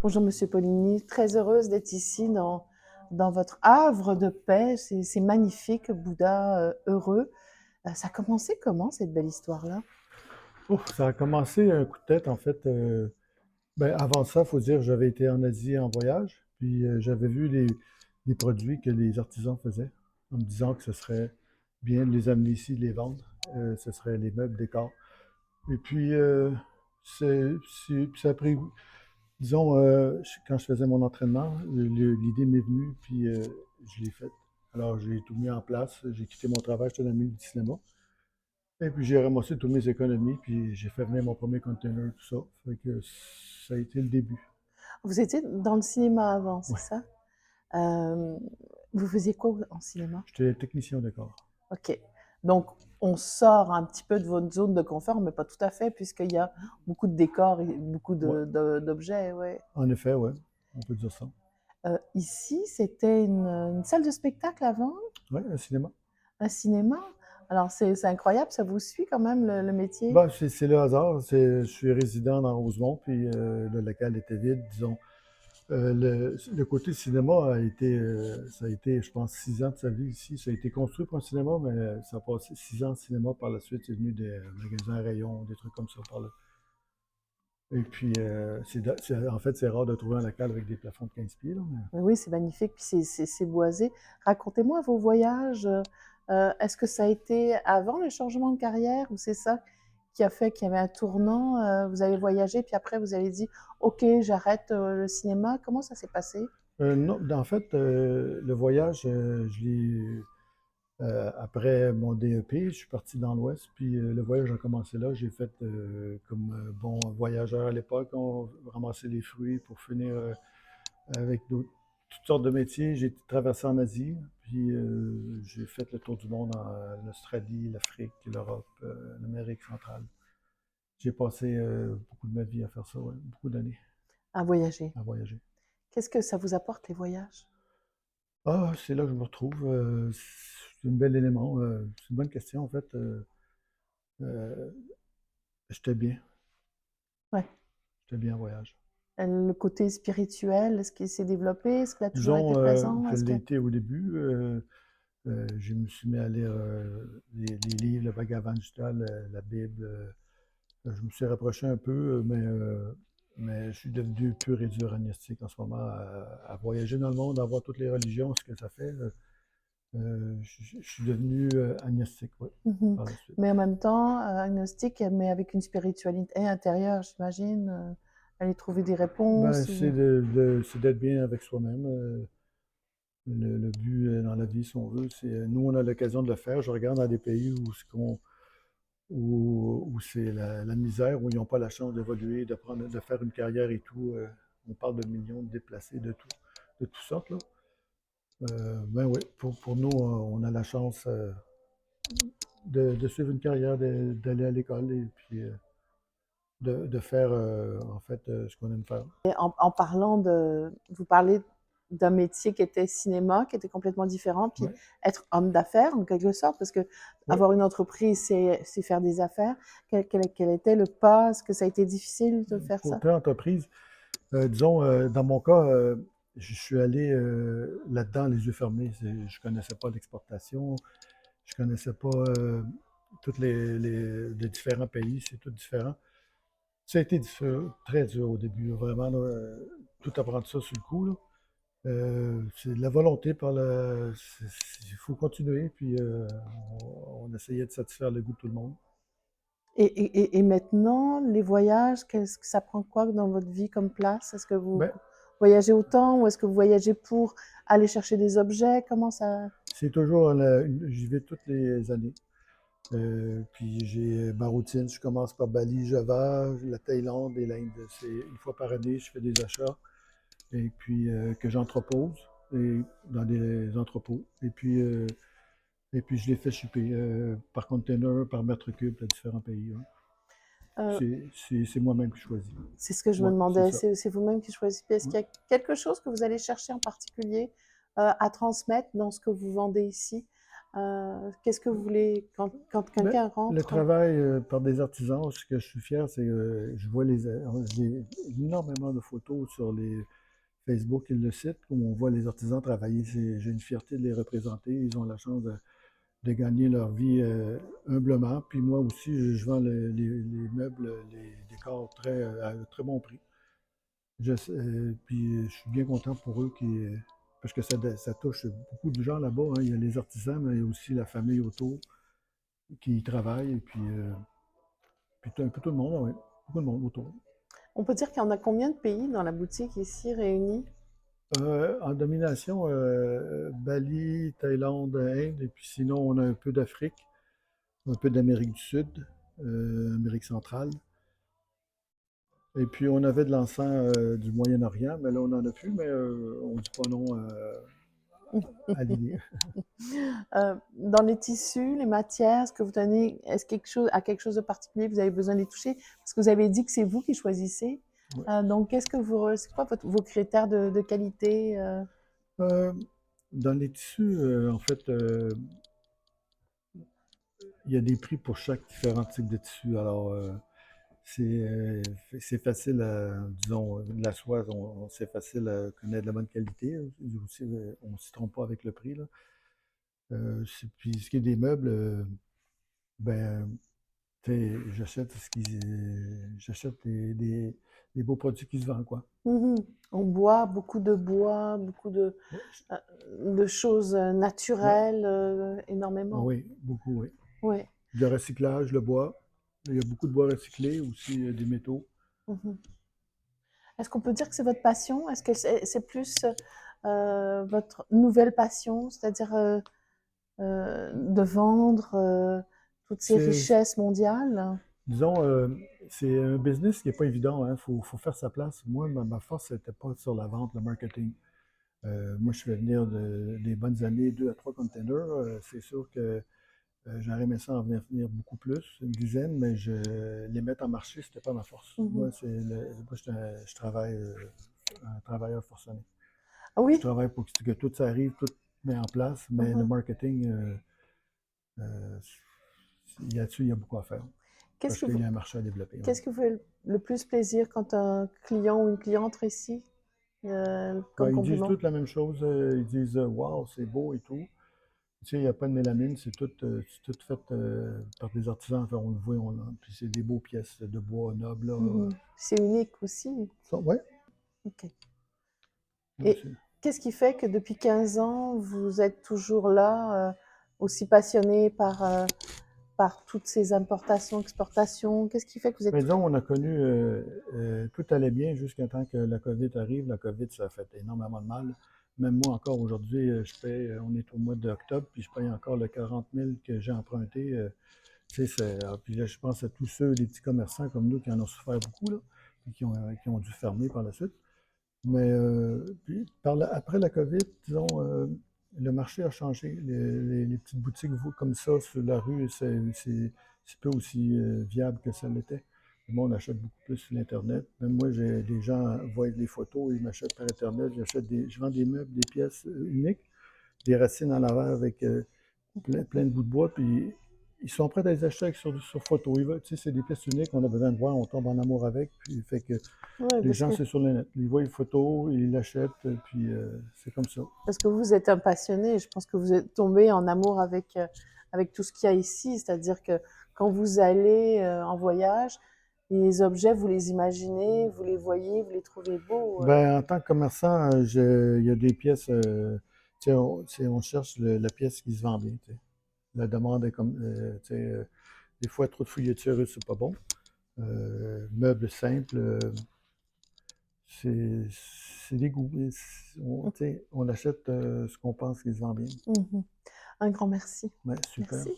Bonjour Monsieur Poligny, très heureuse d'être ici dans votre havre de paix. C'est magnifique, Bouddha heureux. Ça a commencé comment cette belle histoire-là? Ouf, ça a commencé un coup de tête, en fait. Avant ça, il faut dire, j'avais été en Asie en voyage, puis j'avais vu les produits que les artisans faisaient, en me disant que ce serait bien de les amener ici, de les vendre. Ce serait les meubles, décors. Et puis, puis ça a pris, disons, quand je faisais mon entraînement, l'idée m'est venue, puis je l'ai faite. Alors, j'ai tout mis en place. J'ai quitté mon travail, j'étais dans le milieu du cinéma. Et puis j'ai ramassé toutes mes économies, puis j'ai fait venir mon premier container, tout ça. Fait que ça a été le début. Vous étiez dans le cinéma avant, c'est Ouais. ça? Euh, Vous faisiez quoi en cinéma? J'étais technicien de décor. Ok. Donc on sort un petit peu de votre zone de confort, mais pas tout à fait, puisqu'il y a beaucoup de décors et beaucoup Ouais. d'objets. Ouais. En effet, ouais. On peut dire ça. Ici, c'était une salle de spectacle avant? Ouais, un cinéma. Un cinéma? Alors c'est incroyable, ça vous suit quand même le métier? C'est le hasard. Je suis résident dans Rosemont, puis le local était vide, disons. Le côté cinéma ça a été, je pense, 6 ans de sa vie ici. Ça a été construit pour un cinéma, mais ça a passé 6 ans de cinéma. Par la suite, c'est venu des magasins à rayons, des trucs comme ça par là. Et puis, en fait, c'est rare de trouver un local avec des plafonds de 15 pieds, là, mais Oui, c'est magnifique, puis c'est boisé. Racontez-moi vos voyages. Est-ce que ça a été avant le changement de carrière ou c'est ça qui a fait qu'il y avait un tournant? Vous avez voyagé, puis après vous avez dit, OK, j'arrête le cinéma. Comment ça s'est passé? Non, en fait, le voyage, je l'ai après mon DEP, je suis parti dans l'Ouest, puis le voyage a commencé là. J'ai fait comme bon voyageur à l'époque, on ramassait les fruits pour finir avec toutes sortes de métiers. J'ai traversé en Asie, puis j'ai fait le tour du monde en Australie, l'Afrique, l'Europe, l'Amérique centrale. J'ai passé beaucoup de ma vie à faire ça, ouais, beaucoup d'années À voyager. à voyager. Qu'est-ce que ça vous apporte, les voyages? Ah, c'est là que je me retrouve. C'est un bel élément. C'est une bonne question, en fait. Euh, j'étais bien. Ouais. J'étais bien en voyage. Le côté spirituel, est-ce qu'il s'est développé? Est-ce qu'il a toujours été Disons, présent? je Est-ce que... l'ai été au début. Je me suis mis à lire les livres, le Bhagavad Gita, la Bible. Je me suis rapproché un peu, mais je suis devenu pur et dur agnostique en ce moment, à voyager dans le monde, à voir toutes les religions, ce que ça fait. Je suis devenu agnostique, oui, Mhm. par la suite. Mais en même temps, agnostique, mais avec une spiritualité intérieure, j'imagine. Aller trouver des réponses. C'est d'être bien avec soi-même. Le but dans la vie, si on veut, c'est nous, on a l'occasion de le faire. Je regarde dans des pays où c'est la misère, où ils n'ont pas la chance d'évoluer, de faire une carrière et tout. On parle de millions de déplacés de toutes sortes, là. Ben oui, pour nous, on a la chance de suivre une carrière, d'aller à l'école et puis de faire en fait ce qu'on aime faire. Et en parlant de... Vous parlez d'un métier qui était cinéma, qui était complètement différent, puis Oui, être homme d'affaires, en quelque sorte, parce que oui. avoir une entreprise, c'est faire des affaires. Quel était le pas? Est-ce que ça a été difficile de faire ça? Côté entreprise, disons, dans mon cas, je suis allé là-dedans les yeux fermés. Je connaissais pas l'exportation, je connaissais pas tous les différents pays, c'est tout différent. Ça a été très dur au début, vraiment, là, tout apprendre ça sur le coup, là. C'est de la volonté il faut continuer, puis on essayait de satisfaire le goût de tout le monde. Et maintenant, les voyages, qu'est-ce que ça prend quoi dans votre vie comme place? Est-ce que vous Ben, voyagez autant ou est-ce que vous voyagez pour aller chercher des objets? Comment ça... c'est toujours, j'y vais toutes les années. Puis j'ai ma routine, je commence par Bali, Java, la Thaïlande et l'Inde. C'est une fois par année, je fais des achats et puis que j'entrepose dans des entrepôts. Et puis je les fais shipper par container, par mètre cube à différents pays, hein. Euh, C'est moi-même qui choisis. c'est ce que je me Ouais, c'est demandais. ça. C'est vous-même qui choisissez. Est-ce Ouais. qu'il y a quelque chose que vous allez chercher en particulier à transmettre dans ce que vous vendez ici? Qu'est-ce que vous voulez quand Ben, quelqu'un le rentre? travail par des artisans, ce que je suis fier, c'est que je vois j'ai énormément de photos sur les Facebook et le site où on voit les artisans travailler. J'ai une fierté de les représenter. Ils ont la chance de gagner leur vie humblement. Puis moi aussi, je vends les meubles, les décors à très bon prix. Puis je suis bien content pour eux parce que ça touche beaucoup de gens là-bas, hein. Il y a les artisans, mais il y a aussi la famille autour qui y travaille. Et puis un peu tout le monde, oui. Beaucoup de monde autour. On peut dire qu'il y en a combien de pays dans la boutique ici réunis? En domination, Bali, Thaïlande, Inde, et puis sinon, on a un peu d'Afrique, un peu d'Amérique du Sud, Amérique centrale. Et puis, on avait de l'encens du Moyen-Orient, mais là, on n'en a plus, mais on ne dit pas non à l'idée. Dans les tissus, les matières, est-ce que vous tenez, est-ce quelque chose de particulier, vous avez besoin de les toucher? Parce que vous avez dit que c'est vous qui choisissez. Ouais. Donc, c'est quoi vos critères de qualité? Euh, dans les tissus, en fait, il y a des prix pour chaque différent type de tissu. Alors, c'est euh, c'est facile disons, la soie, c'est facile à connaître la bonne qualité. Aussi, on ne s'y trompe pas avec le prix, là. Puis ce qui est des meubles, ben, j'achète des beaux produits qui se vendent, quoi. Mhm. En bois, beaucoup Ouais, de choses ouais, naturelles, ah énormément. oui, beaucoup, oui. Ouais. Le recyclage, le bois. Il y a beaucoup de bois recyclé, aussi des métaux. Mhm. Est-ce qu'on peut dire que c'est votre passion? Est-ce que c'est plus votre nouvelle passion, c'est-à-dire de vendre toutes ces C'est, richesses mondiales? disons, c'est un business qui n'est pas évident, hein. Faut faire sa place. Moi, ma force, c'était pas sur la vente, le marketing. Moi, je fais venir des bonnes années, 2 à 3 containers. C'est sûr que j'aurais aimé ça en venir beaucoup plus, une dizaine, mais les mettre en marché, c'était pas ma force. Mhm. Moi, je travaille un travailleur forcené. Ah Je oui. travaille pour que tout ça arrive, tout met en place, mais le Mhm. marketing, euh, là-dessus, il y a beaucoup à faire Qu'est-ce parce que qu'il vous, y a un marché à développer. Ouais. qu'est-ce qui vous fait le plus plaisir quand un client ou une cliente entre ici Ben, comme ils disent compliment? toutes la même chose. Ils disent Waouh, c'est beau et tout. Tu sais, il n'y a pas de mélamine, c'est tout fait par des artisans. Enfin, on le voit, puis c'est des beaux pièces de bois nobles, là. Mhm. C'est unique aussi. Ouais, Ok. ouais, Et qu'est-ce qui fait que depuis 15 ans, vous êtes toujours là, aussi passionné par toutes ces importations, exportations? Qu'est-ce qui fait que vous êtes mais disons, toujours... on a connu, tout allait bien jusqu'à temps que la COVID arrive. La COVID, ça a fait énormément de mal. Même moi, encore aujourd'hui, on est au mois d'octobre, puis je paye encore le 40 000 que j'ai emprunté. Tu sais, puis là, je pense à tous ceux, les petits commerçants comme nous, qui en ont souffert beaucoup, là, puis qui ont dû fermer par la suite. Mais puis, après la COVID, disons, le marché a changé. Les petites boutiques comme ça sur la rue, c'est peu aussi viable que ça l'était. Le monde achète beaucoup plus sur l'Internet. Même moi, des gens voient des photos, ils m'achètent par Internet. Je vends des meubles, des pièces uniques, des racines en l'envers avec plein de bouts de bois, puis ils sont prêts à les acheter sur photo. Tu sais, c'est des pièces uniques, on a besoin de voir, on tombe en amour avec, puis fait que Ouais, les gens, c'est sur le net. Ils voient une photo, ils l'achètent, puis c'est comme ça. parce que vous êtes un passionné. Je pense que vous êtes tombé en amour avec tout ce qu'il y a ici. C'est-à-dire que quand vous allez en voyage, les objets, vous les imaginez, vous les voyez, vous les trouvez beaux. Ben, en tant que commerçant, il y a des pièces, tu sais, on cherche la pièce qui se vend bien. Tu sais. La demande est comme, tu sais, des fois, trop de fouilletures, c'est pas bon. Meubles simples, c'est c'est des goûts. Tu sais, on achète ce qu'on pense qui se vend bien. Mhm. Un grand merci. Ouais, super. Merci.